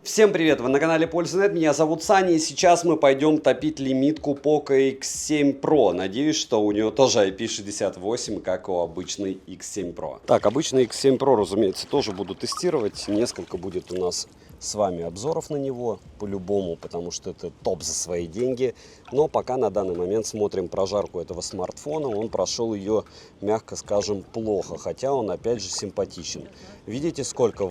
Всем привет, вы на канале Польза.нет, меня зовут Саня, и сейчас мы пойдем топить лимитку Poco X7 Pro. Надеюсь, что у нее тоже IP68, как у обычной X7 Pro. Так, обычный X7 Pro, разумеется, тоже буду тестировать. Несколько будет у нас с вами обзоров на него, по-любому, потому что это топ за свои деньги. Но пока на данный момент смотрим прожарку этого смартфона. Он прошел ее, мягко скажем, плохо, хотя он опять же симпатичен. Видите, сколько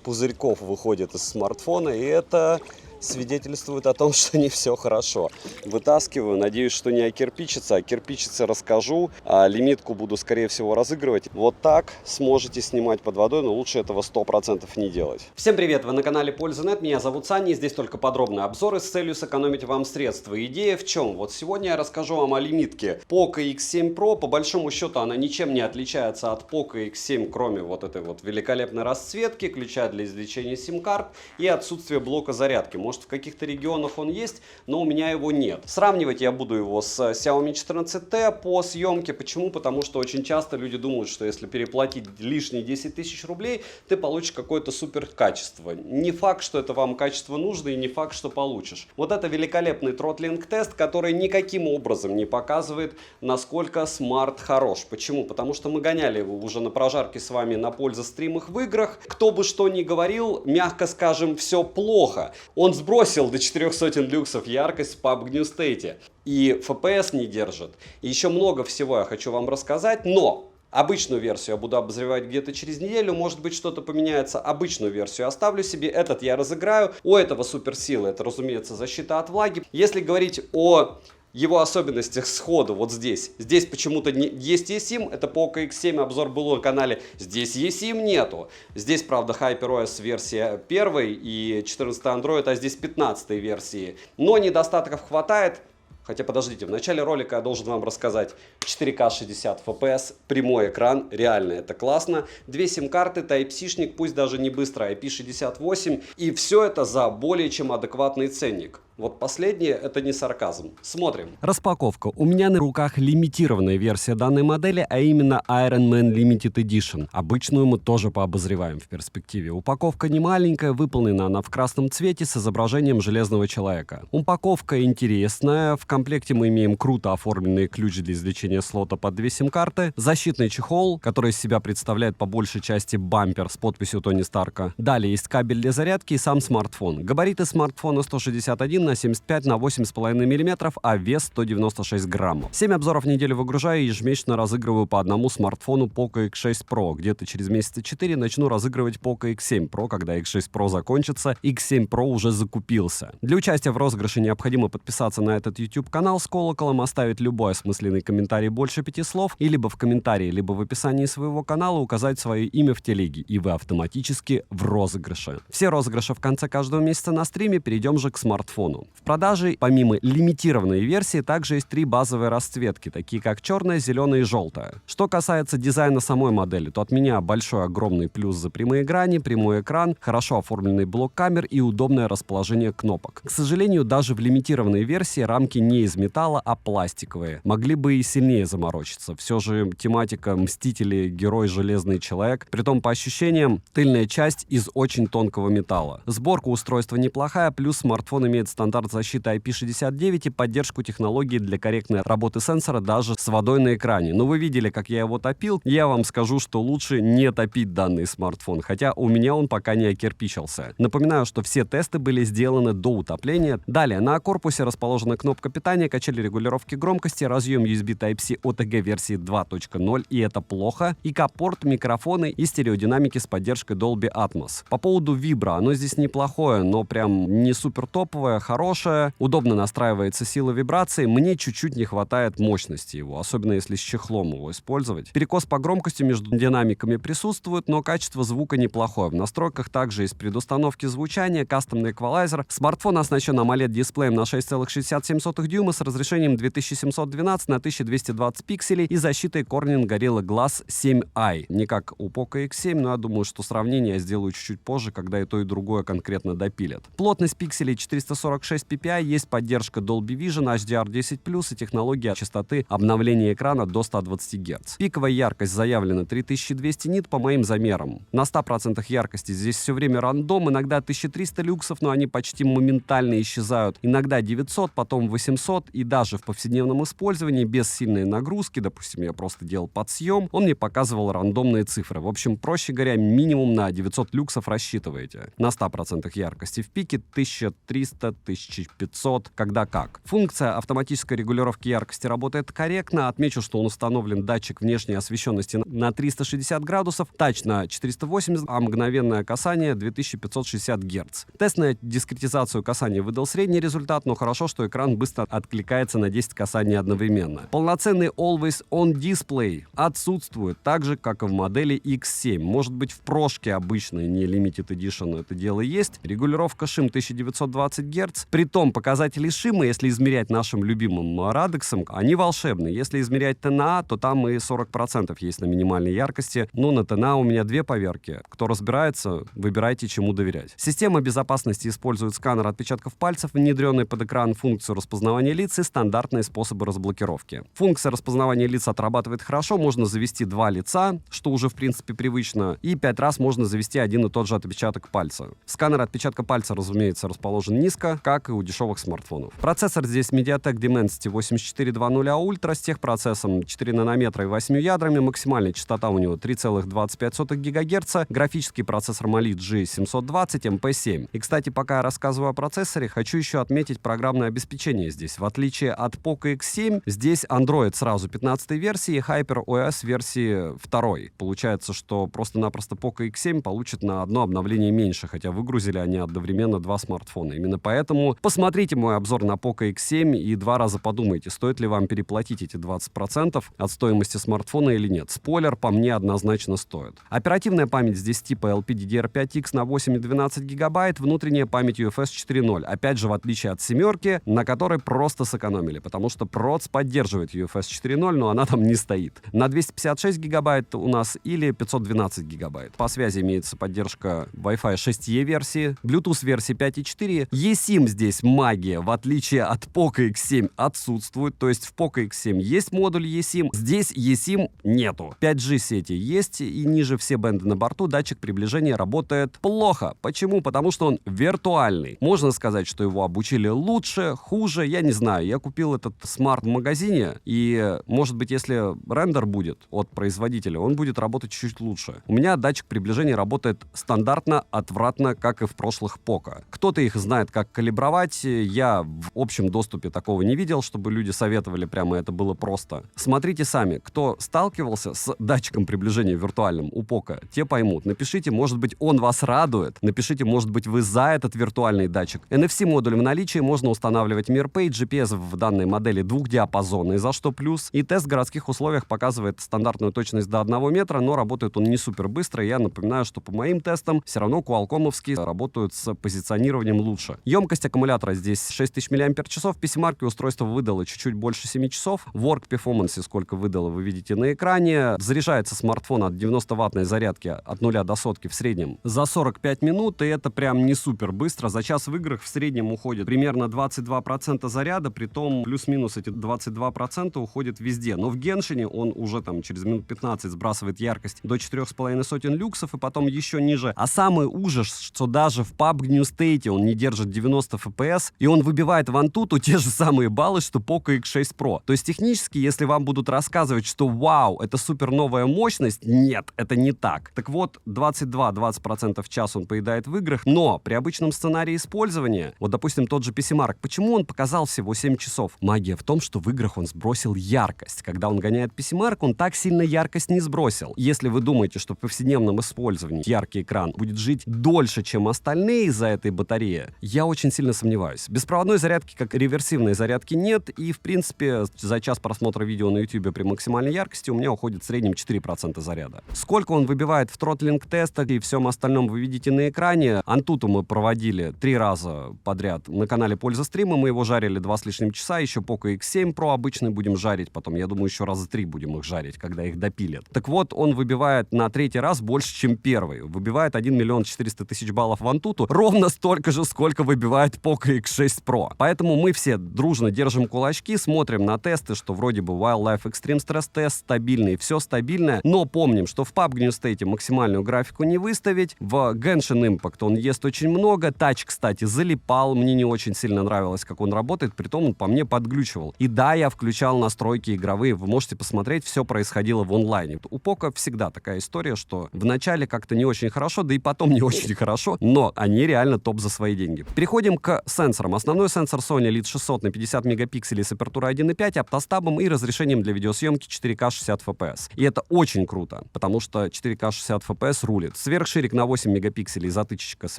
пузырьков выходит из смартфона, и это свидетельствует о том, что не все хорошо. Вытаскиваю, надеюсь, что не окирпичится. О кирпичице расскажу, а лимитку буду, скорее всего, разыгрывать. Вот так сможете снимать под водой, но лучше этого 100% не делать. Всем привет, вы на канале Польза.нет, меня зовут Саня, и здесь только подробные обзоры с целью сэкономить вам средства. Идея в чем? Вот сегодня я расскажу вам о лимитке Poco X7 Pro. По большому счету она ничем не отличается от Poco X7, кроме вот этой вот великолепной расцветки, ключа для извлечения сим-карт и отсутствия блока зарядки. Может, в каких-то регионах он есть, но у меня его нет. Сравнивать я буду его с Xiaomi 14T по съемке. Почему? Потому что очень часто люди думают, что если переплатить лишние 10 тысяч рублей, ты получишь какое-то супер качество. Не факт, что это вам качество нужно, и не факт, что получишь. Вот это великолепный тротлинг-тест, который никаким образом не показывает, насколько смарт хорош. Почему? Потому что мы гоняли его уже на прожарке с вами на пользу стримах в играх. Кто бы что ни говорил, мягко скажем, все плохо. Он сбросил до 400 люксов яркость в PUBG New State. И FPS не держит. И еще много всего я хочу вам рассказать, но обычную версию я буду обозревать где-то через неделю, может быть что-то поменяется. Обычную версию оставлю себе, этот я разыграю. У этого суперсилы, это, разумеется, защита от влаги. Если говорить о его особенностях сходу вот здесь. Здесь почему-то есть eSIM, это Poco X7, обзор был на канале. Здесь eSIM нету. Здесь, правда, HyperOS версия 1 и 14 Android, а здесь 15 версии. Но недостатков хватает. Хотя, подождите, в начале ролика я должен вам рассказать 4К 60 FPS, прямой экран, реально это классно. Две сим-карты, Type-C-шник, пусть даже не быстро, IP68. И все это за более чем адекватный ценник. Вот последнее, это не сарказм. Смотрим. Распаковка. У меня на руках лимитированная версия данной модели, а именно Iron Man Limited Edition. Обычную мы тоже пообозреваем в перспективе. Упаковка не маленькая, выполнена она в красном цвете с изображением железного человека. Упаковка интересная. В комплекте мы имеем круто оформленный ключ для извлечения слота под две сим-карты, защитный чехол, который из себя представляет по большей части бампер с подписью Тони Старка. Далее есть кабель для зарядки и сам смартфон. Габариты смартфона 161 на 75 на 8,5 мм, а вес 196 граммов. 7 обзоров в неделю выгружаю и ежемесячно разыгрываю по одному смартфону Poco X6 Pro. Где-то через месяца 4 начну разыгрывать Poco X7 Pro, когда X6 Pro закончится. X7 Pro уже закупился. Для участия в розыгрыше необходимо подписаться на этот YouTube-канал с колоколом, оставить любой осмысленный комментарий больше 5 слов, и либо в комментарии, либо в описании своего канала указать свое имя в телеге, и вы автоматически в розыгрыше. Все розыгрыши в конце каждого месяца на стриме. Перейдем же к смартфону. В продаже, помимо лимитированной версии, также есть 3 базовые расцветки, такие как черная, зеленая и желтая. Что касается дизайна самой модели, то от меня большой огромный плюс за прямые грани, прямой экран, хорошо оформленный блок камер и удобное расположение кнопок. К сожалению, даже в лимитированной версии рамки не из металла, а пластиковые. Могли бы и сильнее заморочиться. Все же тематика Мстители, герой, железный человек. Притом, по ощущениям, тыльная часть из очень тонкого металла. Сборка устройства неплохая, плюс смартфон имеет стандарт защиты IP69 и поддержку технологии для корректной работы сенсора даже с водой на экране. Но вы видели, как я его топил. Я вам скажу, что лучше не топить данный смартфон, хотя у меня он пока не окирпичился. Напоминаю, что все тесты были сделаны до утопления. Далее, на корпусе расположена кнопка питания, качели регулировки громкости, разъем USB Type-C OTG версии 2.0, и это плохо, и капорт, микрофоны и стереодинамики с поддержкой Dolby Atmos. По поводу вибро, оно здесь неплохое, но прям не супер топовое, хорошая, удобно настраивается сила вибрации. Мне чуть-чуть не хватает мощности его, особенно если с чехлом его использовать. Перекос по громкости между динамиками присутствует, но качество звука неплохое. В настройках также есть предустановки звучания, кастомный эквалайзер. Смартфон оснащен AMOLED-дисплеем на 6,67 дюйма с разрешением 2712 на 1220 пикселей и защитой Corning Gorilla Glass 7i. Не как у Poco X7, но я думаю, что сравнение я сделаю чуть-чуть позже, когда и то, и другое конкретно допилят. Плотность пикселей 440 1046 ppi, есть поддержка Dolby Vision, HDR10+, и технология частоты обновления экрана до 120 Гц. Пиковая яркость заявлена 3200 нит по моим замерам. На 100% яркости здесь все время рандом, иногда 1300 люксов, но они почти моментально исчезают. Иногда 900, потом 800, и даже в повседневном использовании без сильной нагрузки, допустим, я просто делал подсъем, он мне показывал рандомные цифры. В общем, проще говоря, минимум на 900 люксов рассчитываете. На 100% яркости в пике 1300, 1500, когда как. Функция автоматической регулировки яркости работает корректно. Отмечу, что он установлен датчик внешней освещенности на 360 градусов, тач на 480, а мгновенное касание 2560 Гц. Тест на дискретизацию касания выдал средний результат, но хорошо, что экран быстро откликается на 10 касаний одновременно. Полноценный Always On Display отсутствует, так же, как и в модели X7. Может быть, в прошке обычной, не Limited Edition, это дело есть. Регулировка шим 1920 Гц. Притом показатели шима, если измерять нашим любимым Радексом, они волшебные. Если измерять ТНА, то там и 40% есть на минимальной яркости. Но на ТНА у меня две поверки. Кто разбирается, выбирайте, чему доверять. Система безопасности использует сканер отпечатков пальцев, внедренный под экран, функцию распознавания лиц и стандартные способы разблокировки. Функция распознавания лиц отрабатывает хорошо. Можно завести 2 лица, что уже в принципе привычно, и 5 раз можно завести один и тот же отпечаток пальца. Сканер отпечатка пальца, разумеется, расположен низко, как и у дешевых смартфонов. Процессор здесь MediaTek Dimensity 8420 Ultra с техпроцессом 4 нанометра и 8 ядрами, максимальная частота у него 3,25 ГГц, графический процессор Mali G720 MP7. И, кстати, пока я рассказываю о процессоре, хочу еще отметить программное обеспечение здесь. В отличие от Poco X7, здесь Android сразу 15 версии и HyperOS версии 2. Получается, что просто-напросто Poco X7 получит на одно обновление меньше, хотя выгрузили они одновременно 2 смартфона. Именно поэтому посмотрите мой обзор на Poco X7 и 2 раза подумайте, стоит ли вам переплатить эти 20% от стоимости смартфона или нет. Спойлер, по мне, однозначно стоит. Оперативная память здесь типа LPDDR5X на 8 и 12 гигабайт, внутренняя память UFS 4.0. Опять же, в отличие от семерки, на которой просто сэкономили, потому что проц поддерживает UFS 4.0, но она там не стоит. На 256 гигабайт у нас или 512 гигабайт. По связи имеется поддержка Wi-Fi 6E версии, Bluetooth версии 5.4. eSIM здесь магия, в отличие от Poco X7 отсутствует, то есть в Poco X7 есть модуль eSIM, здесь eSIM нету. 5G сети есть, и ниже все бенды на борту, датчик приближения работает плохо. Почему? Потому что он виртуальный. Можно сказать, что его обучили лучше, хуже, я не знаю. Я купил этот смарт в магазине, и, может быть, если рендер будет от производителя, он будет работать чуть-чуть лучше. У меня датчик приближения работает стандартно, отвратно, как и в прошлых Poco. Кто-то их знает, как калибровать. Я в общем доступе такого не видел, чтобы люди советовали прямо, это было просто. Смотрите сами, кто сталкивался с датчиком приближения виртуальным у Poco, те поймут. Напишите, может быть, он вас радует. Напишите, может быть, вы за этот виртуальный датчик. NFC-модуль в наличии, можно устанавливать MirPay, GPS в данной модели двухдиапазонный, за что плюс. И тест в городских условиях показывает стандартную точность до 1 метра, но работает он не супер быстро. Я напоминаю, что по моим тестам все равно Qualcomm-овские работают с позиционированием лучше. Емкость аккумулятора здесь 6000 мАч. PC-марки устройство выдало чуть-чуть больше 7 часов. Work Performance сколько выдало, вы видите на экране. Заряжается смартфон от 90-ваттной зарядки от 0 до сотки в среднем за 45 минут, и это прям не супер быстро. За час в играх в среднем уходит примерно 22% заряда, притом плюс-минус эти 22% уходят везде. Но в Геншине он уже там через минут 15 сбрасывает яркость до 4,5 люксов, и потом еще ниже. А самый ужас, что даже в PUBG New State он не держит 90 FPS, и он выбивает в Antutu те же самые баллы, что Poco X6 Pro. То есть технически, если вам будут рассказывать, что вау, это супер новая мощность, нет, это не так. Так вот, 22-20% в час он поедает в играх, но при обычном сценарии использования, вот, допустим, тот же PC-Mark, почему он показал всего 7 часов? Магия в том, что в играх он сбросил яркость. Когда он гоняет PC-Mark, он так сильно яркость не сбросил. Если вы думаете, что в повседневном использовании яркий экран будет жить дольше, чем остальные из-за этой батареи, я очень сильно сомневаюсь. Беспроводной зарядки, как реверсивной зарядки, нет, и, в принципе, за час просмотра видео на YouTube при максимальной яркости у меня уходит в среднем 4% заряда. Сколько он выбивает в тротлинг-тестах и всем остальном вы видите на экране. Antutu мы проводили 3 раза подряд на канале Польза стрима, мы его жарили 2 с лишним часа, еще Poco X7 Pro обычный будем жарить, потом, я думаю, еще раза 3 будем их жарить, когда их допилят. Так вот, он выбивает на 3-й раз больше, чем первый. Выбивает 1 400 000 баллов в Antutu, ровно столько же, сколько выбивает брать Poco X6 Pro. Поэтому мы все дружно держим кулачки, смотрим на тесты, что вроде бы Wildlife Extreme Stress Test стабильный, все стабильное, но помним, что в PUBG New State максимальную графику не выставить, в Genshin Impact он ест очень много, тач, кстати, залипал, мне не очень сильно нравилось, как он работает, притом он по мне подглючивал. И да, я включал настройки игровые, вы можете посмотреть, все происходило в онлайне. У Poco всегда такая история, что вначале как-то не очень хорошо, да и потом не очень хорошо, но они реально топ за свои деньги. Переходим к сенсорам. Основной сенсор Sony Elite 600 на 50 мегапикселей с апертурой 1.5, оптостабом и разрешением для видеосъемки 4К 60 FPS. И это очень круто, потому что 4К 60 FPS рулит. Сверхширик на 8 мегапикселей, затычечка с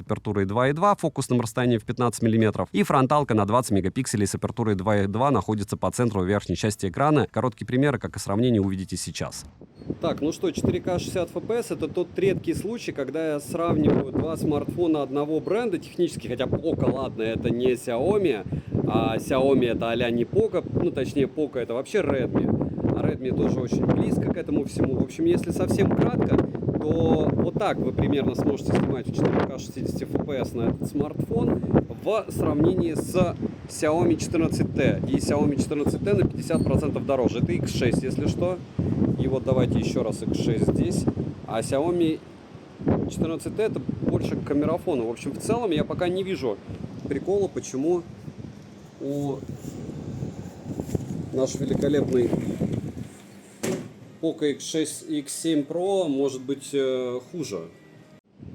апертурой 2.2, фокусным расстоянием в 15 мм, и фронталка на 20 мегапикселей с апертурой 2.2 находится по центру верхней части экрана. Короткие примеры, как и сравнение, увидите сейчас. Так, ну что, 4К 60 FPS это тот редкий случай, когда я сравниваю два смартфона одного бренда технически, хотя Poco, ладно, это не Xiaomi, а Xiaomi это а-ля не Poco, ну точнее Poco это вообще Redmi, а Redmi тоже очень близко к этому всему. В общем, если совсем кратко, то вот так вы примерно сможете снимать в 4К 60 FPS на этот смартфон в сравнении с Xiaomi 14T. И Xiaomi 14T на 50% дороже. Это X6, если что. И вот давайте еще раз X6 здесь. А Xiaomi 14T это больше к камерафону. В общем, в целом я пока не вижу прикола, почему у наш великолепный Poco X6 и X7 Pro может быть хуже.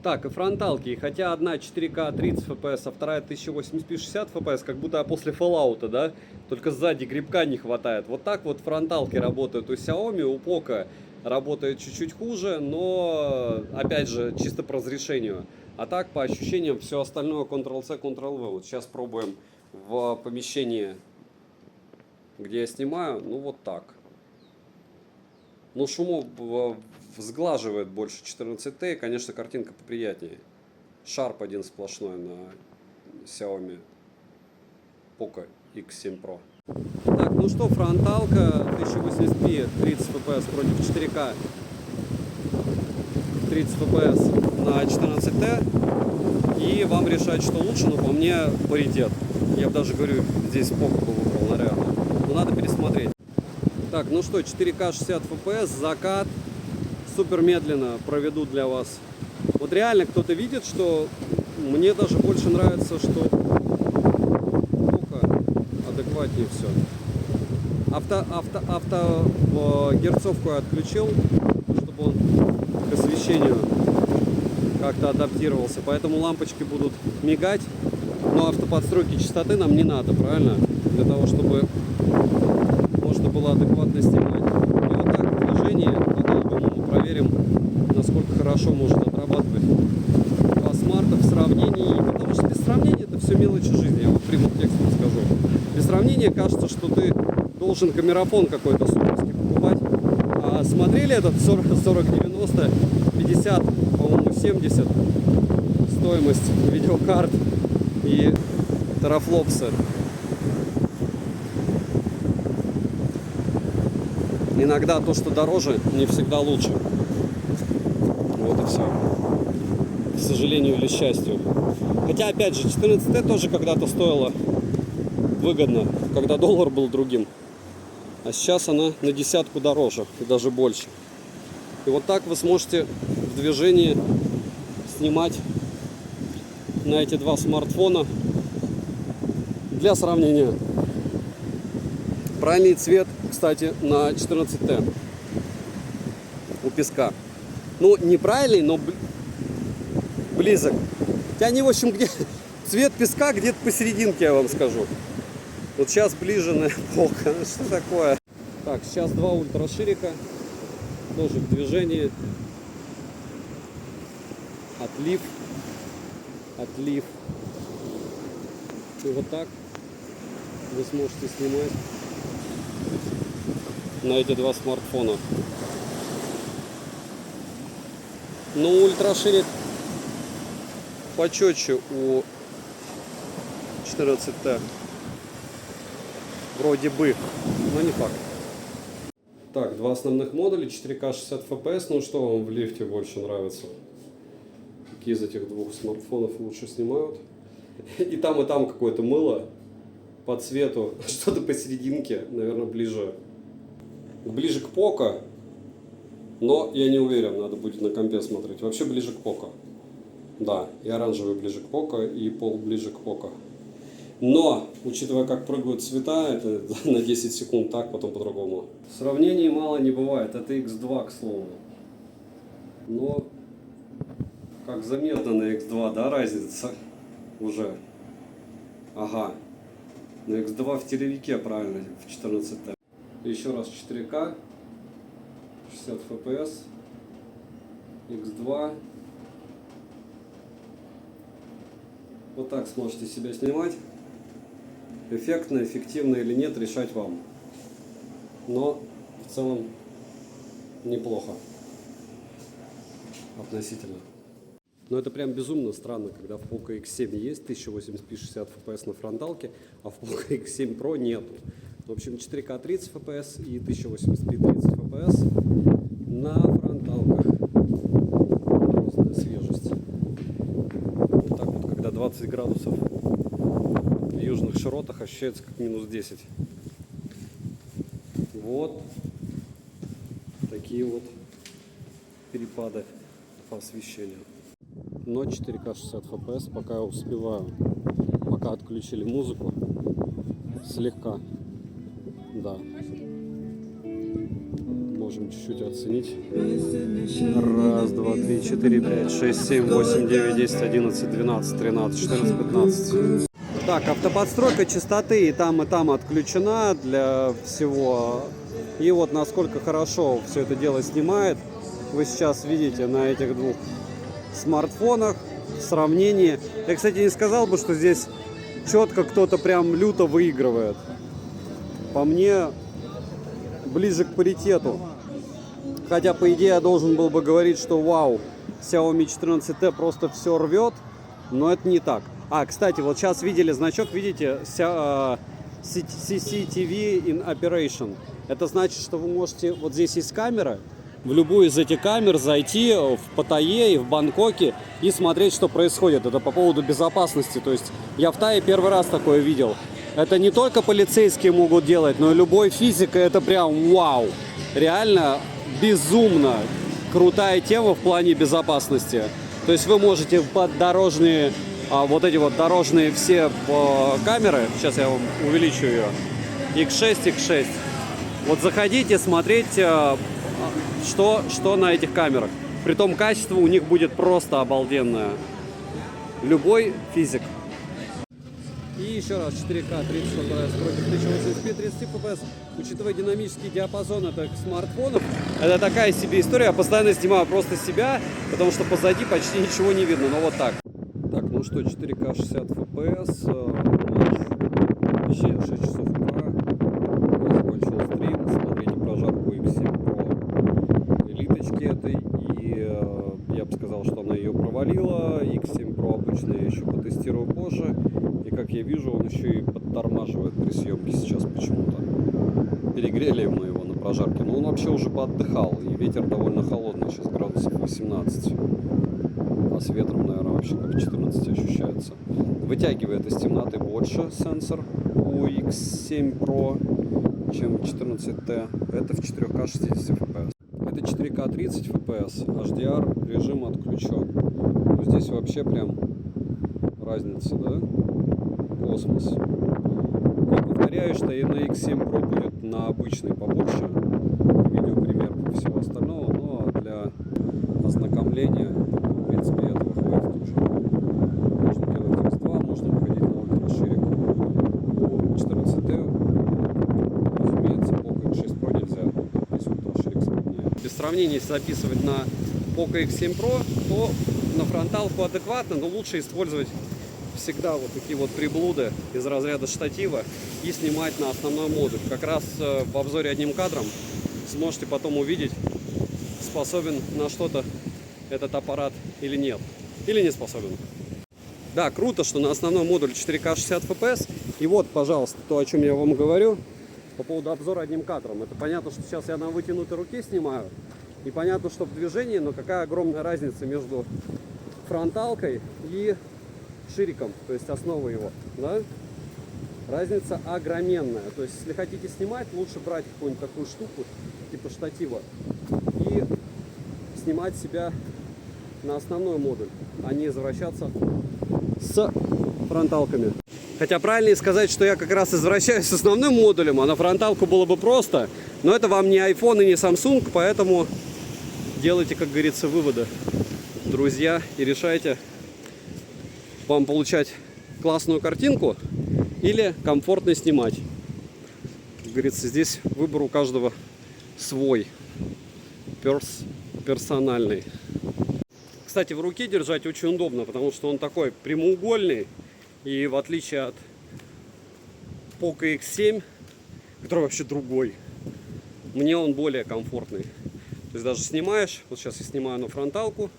Так, и фронталки. И хотя одна 4К 30 FPS, а вторая 1080p 60 FPS, как будто после Fallout, да? Только сзади грибка не хватает. Вот так вот фронталки работают у Xiaomi, у Poco работает чуть-чуть хуже, но, опять же, чисто по разрешению. А так, по ощущениям, все остальное Ctrl-C, Ctrl-V. Вот сейчас пробуем в помещении, где я снимаю, ну вот так. Ну, шумов сглаживает больше 14T, и, конечно, картинка поприятнее. Шарп один сплошной на Xiaomi Poco X7 Pro. Так, ну что, фронталка 1080p 30 FPS против 4К 30 FPS на 14T. И вам решать, что лучше, но по мне паритет. Я бы даже говорю, здесь Poco бы выбрал, наверное. Но надо пересмотреть. Так, ну что, 4К 60 FPS, закат. Супер медленно проведу для вас. Вот реально кто-то видит, что мне даже больше нравится, что Poco адекватнее все. Герцовку я отключил, чтобы он к освещению как-то адаптировался. Поэтому лампочки будут мигать. Но автоподстройки частоты нам не надо, правильно? Для того, чтобы можно было адекватно снимать. И вот так в движении по-долгому мы проверим, насколько хорошо может отрабатывать два смарта в сравнении. Потому что без сравнения это все мелочи жизни. Я вот прямым текстом скажу. Без сравнения кажется, что ты должен камерафон какой-то суперский покупать. А смотрели этот 4090, 50, по-моему, 70 стоимость видеокарт и терафлопсы. Иногда то, что дороже, не всегда лучше. Вот и все. К сожалению или счастью. Хотя, опять же, 14T тоже когда-то стоило выгодно, когда доллар был другим. А сейчас она на десятку дороже и даже больше. И вот так вы сможете в движении снимать на эти два смартфона. Для сравнения. Правильный цвет, кстати, на 14T у песка. Ну, неправильный, но близок. Хотя они, в общем, где цвет песка где-то посерединке, я вам скажу. Вот сейчас ближе на Poco. Что такое? Так, сейчас два ультраширика. Тоже в движении. Отлив. Отлив. И вот так вы сможете снимать на эти два смартфона. Но ультраширик почетче у 14T. Вроде бы, но не факт. Так, два основных модуля, 4К 60 FPS. Ну что вам в лифте больше нравится? Какие из этих двух смартфонов лучше снимают? И там какое-то мыло по цвету, что-то посерединке, наверное, ближе к Poco, но я не уверен, надо будет на компе смотреть. Вообще ближе к Poco. Да, и оранжевый ближе к Poco, и пол ближе к Poco. Но, учитывая, как прыгают цвета, это на 10 секунд так, потом по-другому. Сравнений мало не бывает, это X2, к слову. Но, как заметно на X2, да, разница уже. Ага, на X2 в телевике, правильно, в 14Т. Еще раз 4К, 60 FPS, X2. Вот так сможете себя снимать. Эффектно, эффективно или нет, решать вам. Но в целом неплохо. Относительно. Но это прям безумно странно, когда в Poco X7 есть 1080p 60 FPS на фронталке, а в Poco X7 Pro нету. В общем, 4К 30 FPS и 1080p 30 FPS на фронталках. Просто свежесть. Вот так вот, когда 20 градусов в южных широтах, ощущается как минус 10. Вот такие вот перепады по освещению. Но 4К 60 FPS пока я успеваю. Пока отключили музыку. Слегка. Да. Можем чуть-чуть оценить. 1, 2, 3, 4, 5, 6, 7, 8, 9, 10, 11, 12, 13, 14, 15. Так, автоподстройка частоты и там отключена для всего. И вот насколько хорошо все это дело снимает, вы сейчас видите на этих двух смартфонах в сравнении. Я, кстати, не сказал бы, что здесь четко кто-то прям люто выигрывает. По мне, ближе к паритету. Хотя, по идее, я должен был бы говорить, что вау, Xiaomi 14T просто все рвет, но это не так. А, кстати, вот сейчас видели значок, видите, CCTV in Operation. Это значит, что вы можете, вот здесь есть камера, в любую из этих камер зайти в Паттайе и в Бангкоке и смотреть, что происходит. Это по поводу безопасности. То есть я в Тае первый раз такое видел. Это не только полицейские могут делать, но и любой физик. Это прям вау. Реально безумно крутая тема в плане безопасности. То есть вы можете под дорожные, вот эти вот дорожные все камеры, сейчас я вам увеличу ее, X6. Вот заходите, смотреть, что на этих камерах. Притом качество у них будет просто обалденное. Любой физик. И еще раз 4К 30 FPS против 1080p 30 FPS. Учитывая динамический диапазон этих смартфонов, это такая себе история. Я постоянно снимаю просто себя, потому что позади почти ничего не видно. Но вот так. Так, ну что, 4К 60 FPS. 6 часов утра. Я закончил стрим. Смотрите прожарку X7 Pro элиточки этой. И я бы сказал, что она ее провалила. X7 Pro обычно я еще потестирую позже. И как я вижу, он еще и подтормаживает при съемке сейчас почему-то. Перегрели мы его на прожарке. Но он вообще уже поотдыхал. И ветер довольно холодный. Сейчас градусов 18. А с ветром, наверное, вообще как 14 ощущается. Вытягивает из темноты больше сенсор у X7 Pro, чем 14T. Это в 4К 60 FPS. Это 4К 30 FPS. HDR режим отключен. Но здесь вообще прям разница, да? Космос. Я повторяю, что и на X7 Pro будет на обычный побольше видеопример всего остального, но для ознакомления, в принципе, этого хватит уже. Можно делать X2, можно выходить на ультраширик. У 14T, разумеется, Poco X6 Pro нельзя, если ультраширик скрупнее. Без сравнения, если записывать на Poco X7 Pro, то на фронталку адекватно, но лучше использовать всегда вот такие вот приблуды из разряда штатива и снимать на основной модуль. Как раз в обзоре одним кадром сможете потом увидеть, способен на что-то этот аппарат или нет. Или не способен. Да, круто, что на основной модуль 4К 60 FPS. И вот, пожалуйста, то, о чем я вам говорю по поводу обзора одним кадром. Это понятно, что сейчас я на вытянутой руке снимаю. И понятно, что в движении, но какая огромная разница между фронталкой и ультрашириком, то есть основа его, да, разница огроменная. То есть, если хотите снимать, лучше брать какую-нибудь такую штуку, типа штатива, и снимать себя на основной модуль, а не извращаться с фронталками. Хотя правильнее сказать, что я как раз извращаюсь с основным модулем, а на фронталку было бы просто. Но это вам не iPhone и не Samsung, поэтому делайте, как говорится, выводы, друзья, и решайте, вам получать классную картинку или комфортно снимать. Как говорится, здесь выбор у каждого свой, персональный. Кстати, в руке держать очень удобно, потому что он такой прямоугольный. И в отличие от Poco X7, который вообще другой, мне он более комфортный. То есть даже снимаешь, вот сейчас я снимаю на фронталку,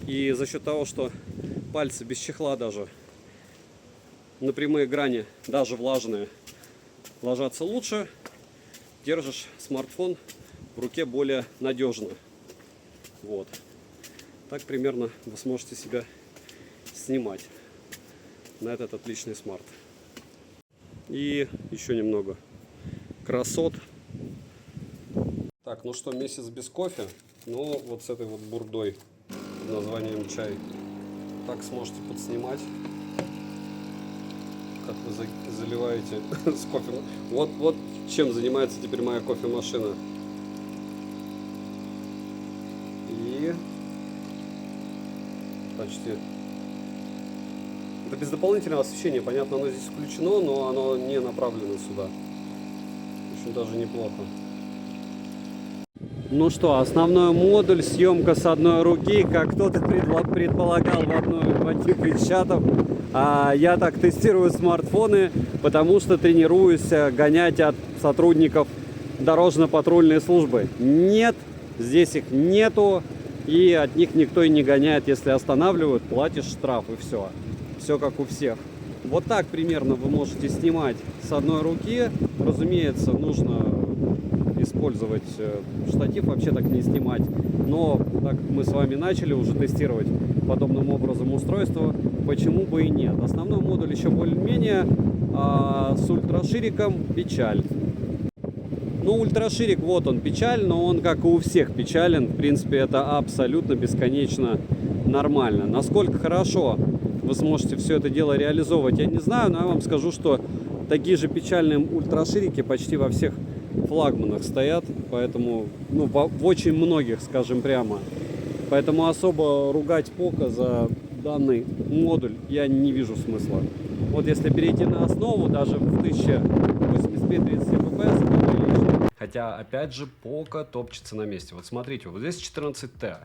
и за счет того, что пальцы без чехла даже на прямые грани, даже влажные, ложатся лучше, держишь смартфон в руке более надежно. Вот. Так примерно вы сможете себя снимать на этот отличный смарт. И еще немного красот. Так, ну что, месяц без кофе, но вот с этой вот бурдой под названием чай. Так сможете подснимать, как вы заливаете с кофе. Вот чем занимается теперь моя кофемашина. И почти. Это без дополнительного освещения, понятно, оно здесь включено, но оно не направлено сюда. В общем, даже неплохо. Ну что, основной модуль, съемка с одной руки, как кто-то предполагал в одних из чатов. Я так тестирую смартфоны, потому что тренируюсь гонять от сотрудников дорожно-патрульной службы. Нет, здесь их нету, и от них никто и не гоняет. Если останавливают, платишь штраф, и все. Все как у всех. Вот так примерно вы можете снимать с одной руки. Разумеется, нужно использовать штатив, вообще так не снимать. Но так как мы с вами начали уже тестировать подобным образом устройство, почему бы и нет. Основной модуль еще более-менее, с ультрашириком печаль. Ну, ультраширик, вот он печаль, но он, как и у всех, печален. В принципе, это абсолютно бесконечно нормально. Насколько хорошо вы сможете все это дело реализовывать, я не знаю, но я вам скажу, что такие же печальные ультраширики почти во всех флагманах стоят, поэтому, ну, в очень многих, скажем прямо. Поэтому особо ругать Poco за данный модуль я не вижу смысла. Вот если перейти на основу, даже в 1080p 30 fps, это прилично. Хотя, опять же, Poco топчется на месте. Вот смотрите, вот здесь 14T.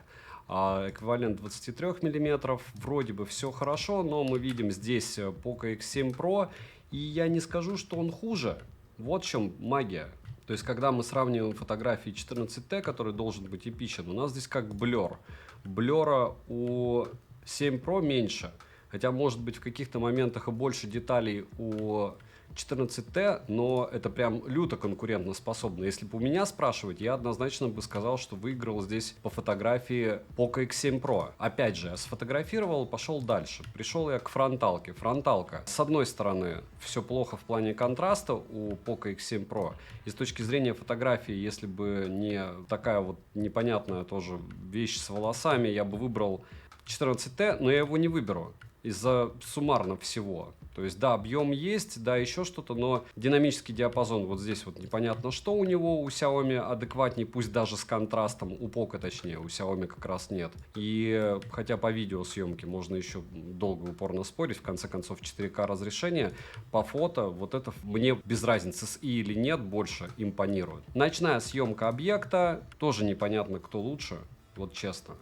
Эквивалент 23 мм, вроде бы все хорошо, но мы видим здесь Poco X7 Pro, и я не скажу, что он хуже. Вот в чем магия. То есть, когда мы сравниваем фотографии 14T, который должен быть эпичен, у нас здесь как блер. Блера у 7 Pro меньше, хотя может быть в каких-то моментах и больше деталей у 14T, но это прям люто конкурентоспособно. Если бы у меня спрашивать, я однозначно бы сказал, что выиграл здесь по фотографии Poco X7 Pro. Опять же, я сфотографировал, пошел дальше. Пришел я к фронталке. Фронталка. С одной стороны, все плохо в плане контраста у Poco X7 Pro. И с точки зрения фотографии, если бы не такая вот непонятная тоже вещь с волосами, я бы выбрал 14T, но я его не выберу из-за суммарно всего. То есть, да, объем есть, да, еще что-то, но динамический диапазон, вот здесь вот непонятно, что у него, у Xiaomi адекватней, пусть даже с контрастом, у Poco точнее, у Xiaomi как раз нет. И хотя по видеосъемке можно еще долго упорно спорить, в конце концов 4К разрешение, по фото вот это мне без разницы с и или нет больше импонирует. Ночная съемка объекта, тоже непонятно, кто лучше, вот честно.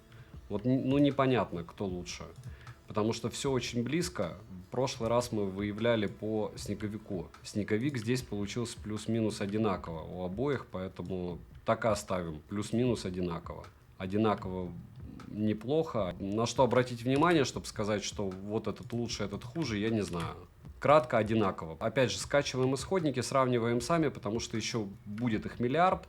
Вот, ну, непонятно, кто лучше. Потому что все очень близко. В прошлый раз мы выявляли по снеговику. Снеговик здесь получился плюс-минус одинаково у обоих, поэтому так и оставим. Плюс-минус одинаково. Одинаково неплохо. На что обратить внимание, чтобы сказать, что вот этот лучше, этот хуже, я не знаю. Кратко, одинаково. Опять же, скачиваем исходники, сравниваем сами, потому что еще будет их миллиард.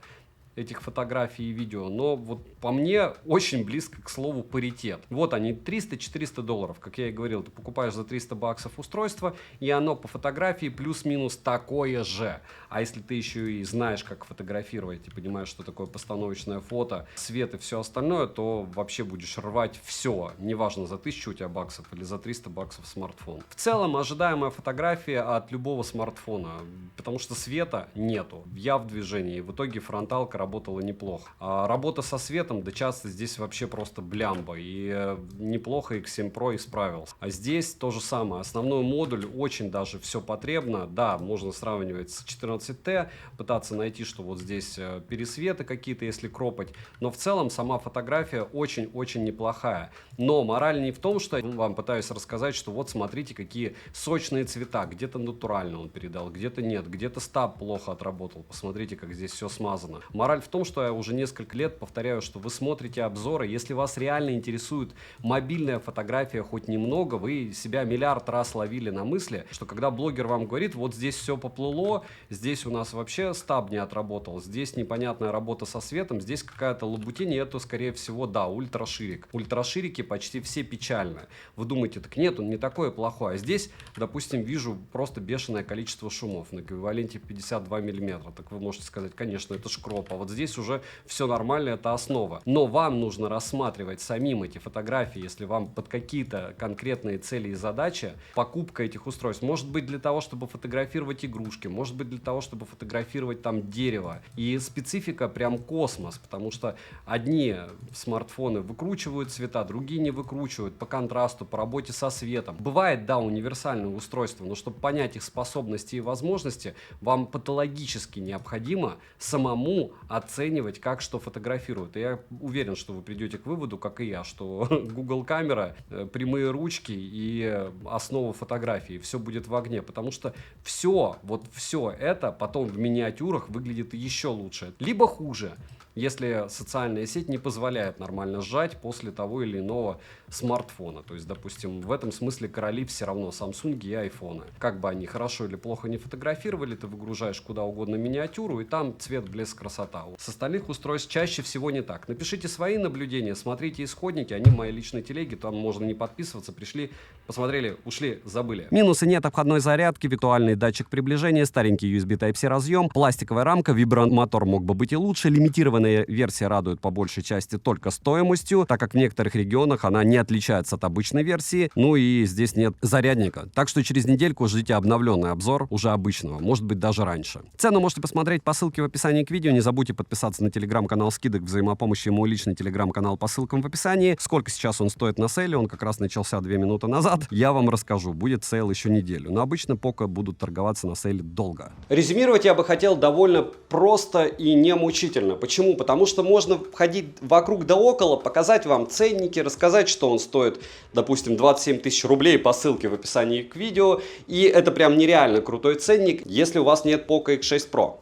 этих фотографий и видео, но вот по мне очень близко к слову паритет. Вот они, 300-400 долларов, как я и говорил, ты покупаешь за 300 баксов устройство, и оно по фотографии плюс-минус такое же. А если ты еще и знаешь, как фотографировать, и понимаешь, что такое постановочное фото, свет и все остальное, то вообще будешь рвать все, неважно, за 1000 у тебя баксов или за 300 баксов смартфон. В целом, ожидаемая фотография от любого смартфона, потому что света нету, я в движении, в итоге фронталка работала неплохо. А работа со светом, да часто здесь вообще просто блямба, и неплохо X7 Pro исправился. А здесь то же самое, основной модуль очень даже все потребно, да, можно сравнивать с 14T, пытаться найти, что вот здесь пересветы какие-то, если кропать, но в целом сама фотография очень-очень неплохая. Но мораль не в том, что я вам пытаюсь рассказать, что вот смотрите, какие сочные цвета, где-то натурально он передал, где-то нет, где-то стаб плохо отработал, посмотрите, как здесь все смазано. Мораль в том, что я уже несколько лет повторяю, что вы смотрите обзоры, если вас реально интересует мобильная фотография хоть немного, вы себя миллиард раз ловили на мысли, что когда блогер вам говорит, вот здесь все поплыло, здесь у нас вообще стаб не отработал, здесь непонятная работа со светом, здесь какая-то лабутень, и это, скорее всего, да, ультраширик. Ультраширики почти все печальны. Вы думаете, так нет, он не такой плохой, а здесь, допустим, вижу просто бешеное количество шумов на эквиваленте 52 миллиметра, так вы можете сказать, конечно, это ж кроп, а вот здесь уже все нормально, это основа. Но вам нужно рассматривать самим эти фотографии, если вам под какие-то конкретные цели и задачи покупка этих устройств. Может быть для того, чтобы фотографировать игрушки, может быть для того, чтобы фотографировать там дерево. И специфика прям космос, потому что одни смартфоны выкручивают цвета, другие не выкручивают по контрасту, по работе со светом. Бывает, да, универсальные устройства, но чтобы понять их способности и возможности, вам патологически необходимо самому оценивать, как что фотографирует. И я уверен, что вы придете к выводу, как и я, что Google камера, прямые ручки и основа фотографии, все будет в огне, потому что все, вот все это потом в миниатюрах выглядит еще лучше, либо хуже, если социальная сеть не позволяет нормально сжать после того или иного смартфона. То есть, допустим, в этом смысле короли все равно Samsung и iPhone. Как бы они хорошо или плохо не фотографировали, ты выгружаешь куда угодно миниатюру, и там цвет, блеск, красота. С остальных устройств чаще всего не так. Напишите свои наблюдения, смотрите исходники, они в моей личной телеге, там можно не подписываться, пришли, посмотрели, ушли, забыли. Минусы: нет обходной зарядки, виртуальный датчик приближения, старенький USB Type-C разъем, пластиковая рамка, вибромотор мог бы быть и лучше, лимитированная версия радует по большей части только стоимостью, так как в некоторых регионах она не отличается от обычной версии, ну и здесь нет зарядника. Так что через недельку ждите обновленный обзор уже обычного, может быть даже раньше. Цену можете посмотреть по ссылке в описании к видео, не забудьте подписаться на телеграм-канал скидок взаимопомощи, мой личный телеграм-канал по ссылкам в описании. Сколько сейчас он стоит на сейле, он как раз начался 2 минуты назад, я вам расскажу, будет сейл еще неделю, но обычно пока будут торговаться на сейле долго. Резюмировать я бы хотел довольно просто и не мучительно. Почему? Потому что можно ходить вокруг да около, показать вам ценники, рассказать, что он стоит, допустим, 27 тысяч рублей по ссылке в описании к видео. И это прям нереально крутой ценник, если у вас нет Poco X6 Pro.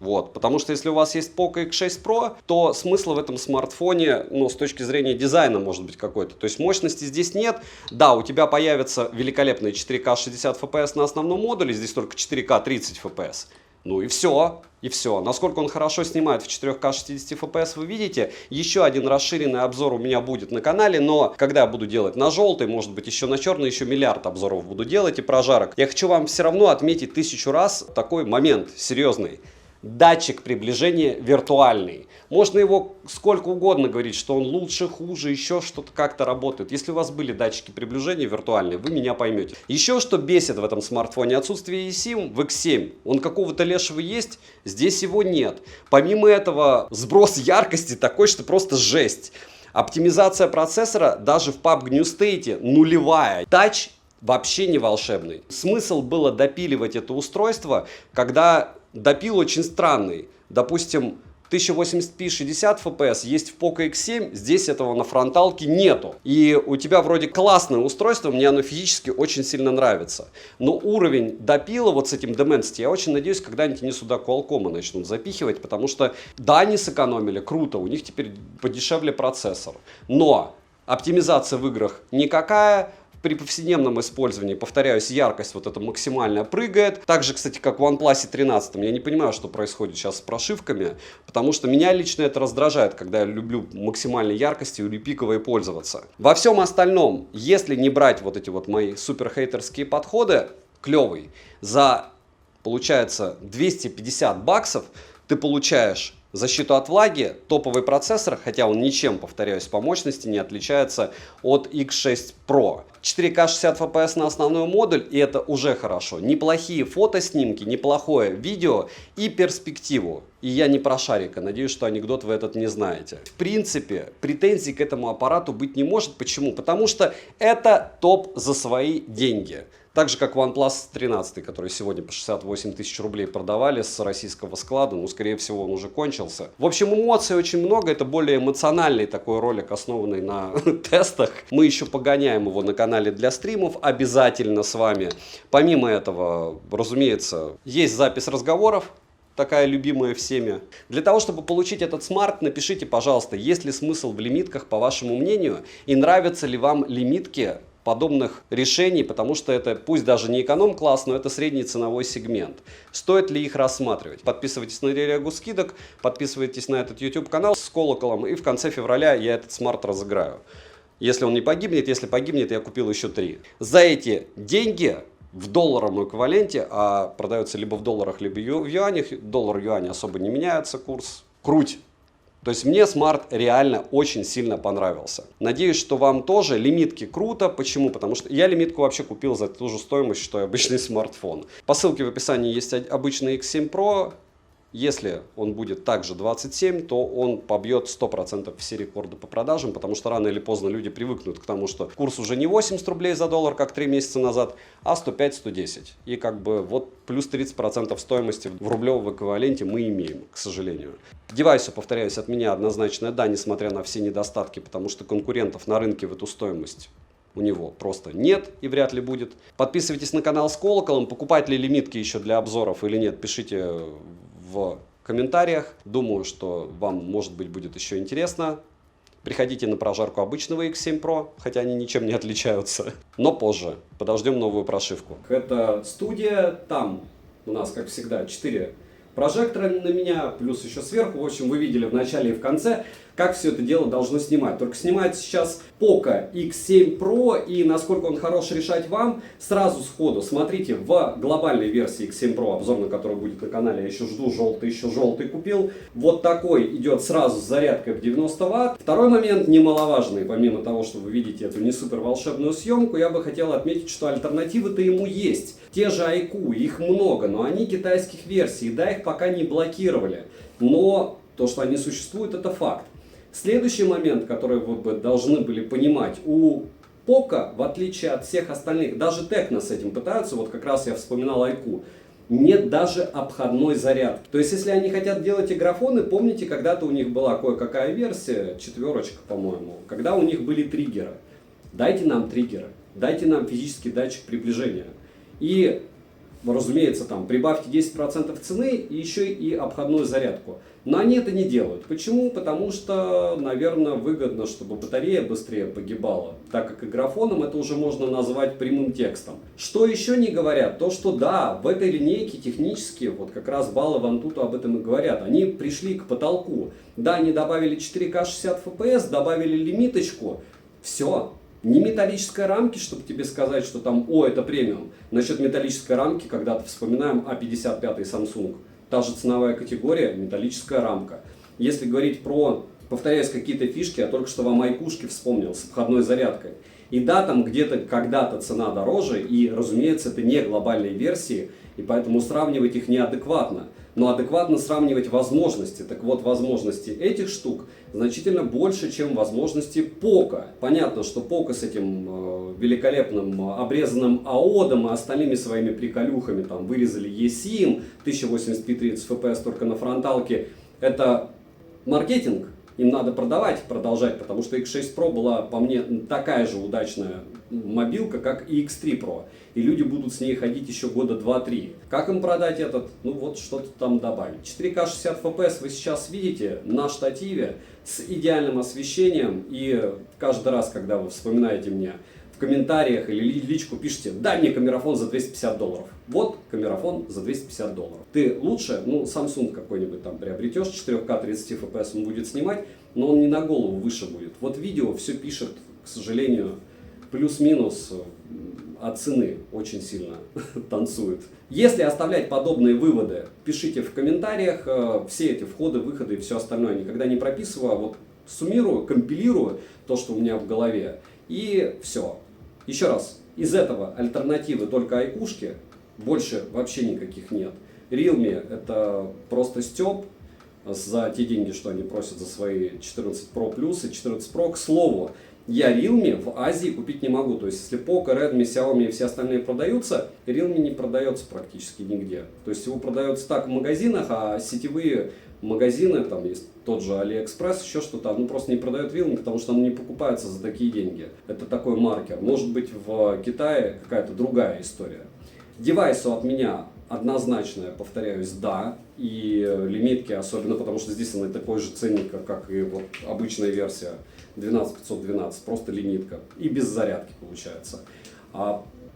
Вот, потому что если у вас есть Poco X6 Pro, то смысла в этом смартфоне, ну, с точки зрения дизайна, может быть какой-то. То есть мощности здесь нет. Да, у тебя появится великолепные 4К 60 FPS на основном модуле, здесь только 4К 30 FPS. Ну и все, и все. Насколько он хорошо снимает в 4К 60 FPS, вы видите. Еще один расширенный обзор у меня будет на канале, но когда я буду делать на желтый, может быть еще на черный, еще миллиард обзоров буду делать и прожарок. Я хочу вам все равно отметить 1000 раз такой момент серьезный. Датчик приближения виртуальный. Можно его сколько угодно говорить, что он лучше, хуже, еще что-то как-то работает. Если у вас были датчики приближения виртуальные, вы меня поймете. Еще что бесит в этом смартфоне: отсутствие eSIM в X7. Он какого-то лешего есть, здесь его нет. Помимо этого, сброс яркости такой, что просто жесть. Оптимизация процессора даже в PUBG New State нулевая. Тач вообще не волшебный. Смысл было допиливать это устройство, когда допил очень странный. Допустим, 1080p 60 FPS есть в Poco X7, здесь этого на фронталке нету. И у тебя вроде классное устройство, мне оно физически очень сильно нравится. Но уровень допила вот с этим Dimensity, я очень надеюсь, когда-нибудь они сюда Qualcomm начнут запихивать, потому что да, они сэкономили, круто, у них теперь подешевле процессор. Но оптимизация в играх никакая. При повседневном использовании, повторяюсь, яркость вот эта максимальная прыгает. Так же, кстати, как в OnePlus 13. Я не понимаю, что происходит сейчас с прошивками, потому что меня лично это раздражает, когда я люблю максимальной яркости или пиковой пользоваться. Во всем остальном, если не брать вот эти вот мои супер хейтерские подходы, клевый, за, получается, 250 баксов ты получаешь защиту от влаги, топовый процессор, хотя он ничем, повторяюсь, по мощности не отличается от X6 Pro. 4К 60 FPS на основной модуль, и это уже хорошо. Неплохие фотоснимки, неплохое видео и перспективу. И я не про шарика, надеюсь, что анекдот вы этот не знаете. В принципе, претензий к этому аппарату быть не может. Почему? Потому что это топ за свои деньги. Так же, как OnePlus 13, который сегодня по 68 тысяч рублей продавали с российского склада. Ну, скорее всего, он уже кончился. В общем, эмоций очень много. Это более эмоциональный такой ролик, основанный на тестах. Мы еще погоняем его на канале для стримов обязательно с вами. Помимо этого, разумеется, есть запись разговоров. Такая любимая всеми. Для того, чтобы получить этот смарт, напишите, пожалуйста, есть ли смысл в лимитках, по вашему мнению, и нравятся ли вам лимитки подобных решений, потому что это пусть даже не эконом-класс, но это средний ценовой сегмент. Стоит ли их рассматривать? Подписывайтесь на Регу скидок, подписывайтесь на этот YouTube канал с колоколом, и в конце февраля я этот смарт разыграю. Если он не погибнет, если погибнет, я купил еще 3. За эти деньги в долларовом эквиваленте, а продается либо в долларах, либо в юанях, доллар-юань особо не меняется курс, круть. То есть мне смарт реально очень сильно понравился. Надеюсь, что вам тоже. Лимитки круто. Почему? Потому что я лимитку вообще купил за ту же стоимость, что и обычный смартфон. По ссылке в описании есть обычный X7 Pro. Если он будет также 27, то он побьет 100% все рекорды по продажам, потому что рано или поздно люди привыкнут к тому, что курс уже не 80 рублей за доллар, как 3 месяца назад, а 105-110. И как бы вот плюс 30% стоимости в рублевом эквиваленте мы имеем, к сожалению. Девайсу, повторяюсь, от меня однозначно да, несмотря на все недостатки, потому что конкурентов на рынке в эту стоимость у него просто нет и вряд ли будет. Подписывайтесь на канал с колоколом. Покупать ли лимитки еще для обзоров или нет, пишите в комментариях. Думаю, что вам, может быть, будет еще интересно. Приходите на прожарку обычного X7 Pro, хотя они ничем не отличаются. Но позже. Подождем новую прошивку. Это студия. Там у нас, как всегда, 4 прожектора на меня, плюс еще сверху. В общем, вы видели в начале и в конце, как все это дело должно снимать. Только снимает сейчас Poco X7 Pro, и насколько он хорош, решать вам. Сразу сходу смотрите в глобальной версии X7 Pro, обзор на который будет на канале. Я еще жду, еще желтый купил. Вот такой идет сразу с зарядкой в 90 Вт. Второй момент немаловажный, помимо того, что вы видите эту не супер волшебную съемку, я бы хотел отметить, что альтернативы-то ему есть. Те же iQOO, их много, но они китайских версий, да, их пока не блокировали. Но то, что они существуют, это факт. Следующий момент, который вы бы должны были понимать, у Poco, в отличие от всех остальных, даже Tecno с этим пытаются, вот как раз я вспоминал iQOO, нет даже обходной зарядки. То есть, если они хотят делать игрофоны, помните, когда-то у них была кое-какая версия, 4, по-моему, когда у них были триггеры. Дайте нам триггеры, дайте нам физический датчик приближения. И, разумеется, там прибавьте 10% цены и еще и обходную зарядку. Но они это не делают. Почему? Потому что, наверное, выгодно, чтобы батарея быстрее погибала, так как игрофоном это уже можно назвать прямым текстом. Что еще не говорят? То, что да, в этой линейке технически, вот как раз баллы Antutu об этом и говорят, они пришли к потолку. Да, они добавили 4К 60 FPS, добавили лимиточку, все. Не металлической рамки, чтобы тебе сказать, что там, о, это премиум. Насчет металлической рамки, когда-то вспоминаем А55 Samsung. Та же ценовая категория, металлическая рамка. Если говорить про, повторяюсь, какие-то фишки, я только что вам iQOO вспомнил с обходной зарядкой. И да, там где-то когда-то цена дороже, и, разумеется, это не глобальные версии, и поэтому сравнивать их неадекватно. Но адекватно сравнивать возможности. Так вот, возможности этих штук значительно больше, чем возможности Poco. Понятно, что Poco с этим великолепным обрезанным аодом и остальными своими приколюхами, там вырезали eSIM, 1080p 30 FPS только на фронталке. Это маркетинг. Им надо продолжать, потому что X6 Pro была, по мне, такая же удачная мобилка, как и X3 Pro. И люди будут с ней ходить еще года 2-3. Как им продать этот? Ну вот что-то там добавить. 4К 60 FPS вы сейчас видите на штативе с идеальным освещением. И каждый раз, когда вы вспоминаете мне в комментариях или личку пишите: дай мне камерафон за $250. Вот камерафон за $250. Ты лучше, ну, Samsung какой-нибудь там приобретешь, 4К 30 FPS он будет снимать, но он не на голову выше будет. Вот видео все пишет, к сожалению, плюс-минус от цены очень сильно танцует. Если оставлять подобные выводы, пишите в комментариях. Все эти входы, выходы и все остальное никогда не прописываю, а вот суммирую, компилирую то, что у меня в голове, и все. Еще раз, из этого альтернативы только айкушки, больше вообще никаких нет. Realme это просто стёб за те деньги, что они просят за свои 14 Pro Plus и 14 Pro. К слову, я Realme в Азии купить не могу. То есть, если Poco, Redmi, Xiaomi и все остальные продаются, Realme не продается практически нигде. То есть, его продается так в магазинах, а сетевые магазины, там есть тот же AliExpress, еще что-то, ну просто не продают Realme, потому что оно не покупается за такие деньги. Это такой маркер. Может быть, в Китае какая-то другая история. Девайсу от меня однозначно, повторяюсь, да. И лимитки, особенно потому что здесь она такой же ценник, как и вот обычная версия 12512, просто лимитка. И без зарядки получается.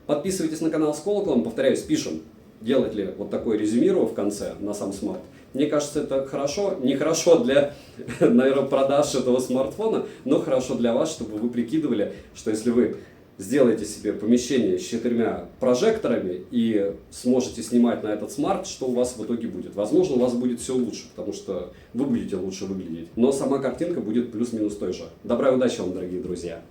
Подписывайтесь на канал с колоколом, повторяюсь, пишем, делать ли вот такое резюмирование в конце на сам смарт. Мне кажется, это хорошо, нехорошо для, наверное, продаж этого смартфона, но хорошо для вас, чтобы вы прикидывали, что если вы сделаете себе помещение с 4 прожекторами и сможете снимать на этот смарт, что у вас в итоге будет. Возможно, у вас будет все лучше, потому что вы будете лучше выглядеть, но сама картинка будет плюс-минус той же. Добра и удачи вам, дорогие друзья!